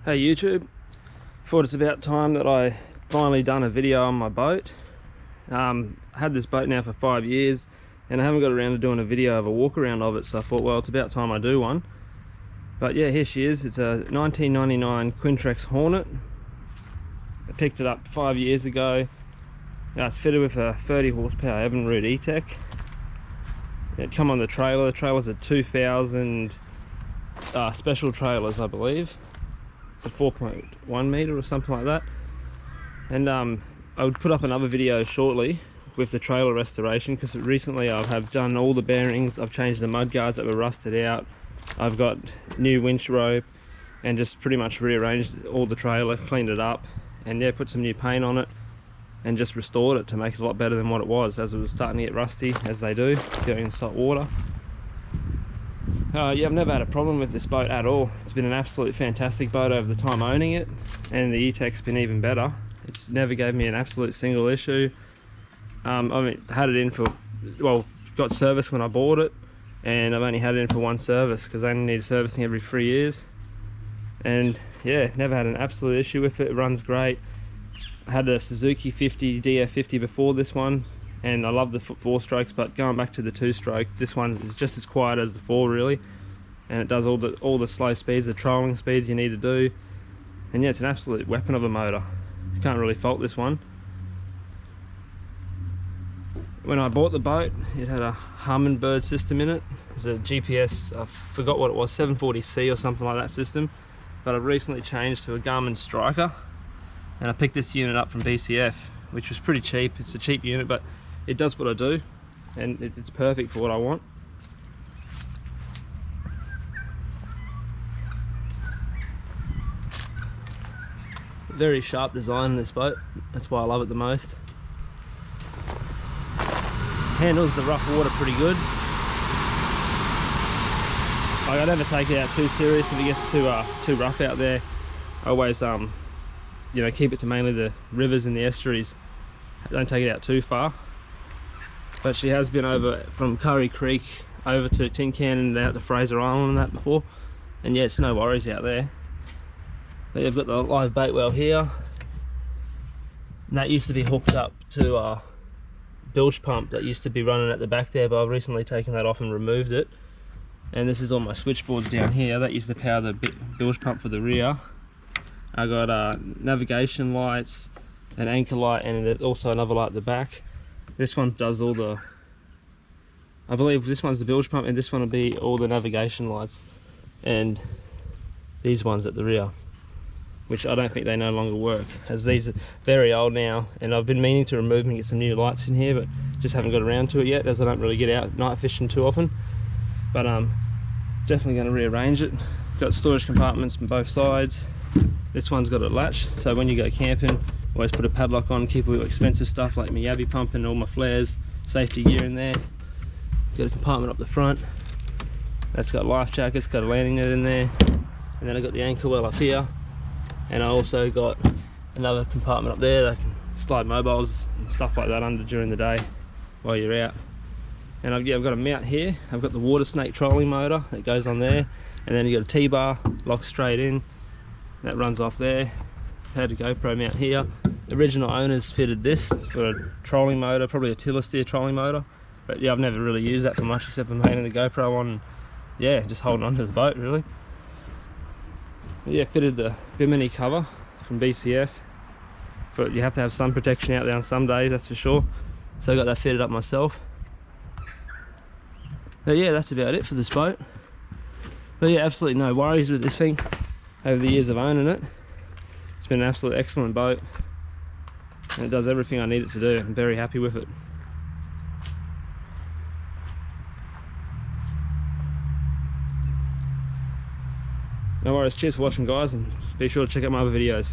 Hey YouTube, thought it's about time that I finally done a video on my boat. I had this boat now for 5 years and I haven't got around to doing a video of a walk around of it, so I thought, well, it's about time I do one. But yeah, here she is. It's a 1999 Quintrex Hornet. I picked it up 5 years ago. Now it's fitted with a 30 horsepower Evinrude E-Tec. It come on the trailer. The trailer's a 2000 special trailers, I believe. It's a 4.1 meter or something like that. And I would put up another video shortly with the trailer restoration, because recently I have done all the bearings. I've changed the mud guards that were rusted out. I've got new winch rope and just pretty much rearranged all the trailer, cleaned it up, and yeah, put some new paint on it and just restored it to make it a lot better than what it was, as it was starting to get rusty, as they do going in salt water. Yeah, I've never had a problem with this boat at all. It's been an absolutely fantastic boat over the time owning it, and the E-Tec's been even better. It's never gave me an absolute single issue. I mean, had it in for, well, got service when I bought it, and I've only had it in for one service because I only need servicing every 3 years. And yeah, never had an absolute issue with it. It runs great. I had a Suzuki 50 DF50 before this one, and I love the 4 strokes, but going back to the 2 stroke, this one is just as quiet as the 4 really, and it does all the slow speeds, the trolling speeds you need to do. And yeah, it's an absolute weapon of a motor. You can't really fault this one. When I bought the boat, it had a Humminbird system in it. It was a GPS, I forgot what it was, 740C or something like that system, but I've recently changed to a Garmin Striker, and I picked this unit up from BCF, which was pretty cheap. It's a cheap unit, but it does what I do, and it's perfect for what I want. Very sharp design in this boat, that's why I love it the most. Handles the rough water pretty good. Like, I never take it out too serious if it gets too rough out there. I always you know, keep it to mainly the rivers and the estuaries. Don't take it out too far. But she has been over from Curry Creek over to Tin Can and out to Fraser Island and that before, and yeah, it's no worries out there. But you've got the live bait well here, and that used to be hooked up to a bilge pump that used to be running at the back there, but I've recently taken that off and removed it. And this is all my switchboards down here. That used to power the bilge pump for the rear. I got navigation lights, an anchor light, and also another light at the back. This one does all the, I believe this one's the bilge pump, and this one will be all the navigation lights, and these ones at the rear, which I don't think they no longer work, as these are very old now, and I've been meaning to remove them and get some new lights in here, but just haven't got around to it yet, as I don't really get out night fishing too often. But definitely going to rearrange it. Got storage compartments on both sides. This one's got a latch, so when you go camping, always put a padlock on, keep all your expensive stuff like my yabby pump and all my flares, safety gear in there. Got a compartment up the front. That's got life jackets, got a landing net in there. And then I got the anchor well up here. And I also got another compartment up there that I can slide mobiles and stuff like that under during the day while you're out. And I've got a mount here. I've got the water snake trolling motor that goes on there. And then you got a T-bar, locks straight in. That runs off there. Had a GoPro mount here. The original owners fitted this for a trolling motor, probably a tiller steer trolling motor. But yeah, I've never really used that for much except for painting the GoPro on. Yeah, just holding on to the boat really. But yeah, fitted the bimini cover from BCF. But you have to have sun protection out there on some days, that's for sure. So I got that fitted up myself. But yeah, that's about it for this boat. But yeah, absolutely no worries with this thing over the years of owning it. It's been an absolute excellent boat, and it does everything I need it to do. I'm very happy with it. No worries, cheers for watching guys, and be sure to check out my other videos.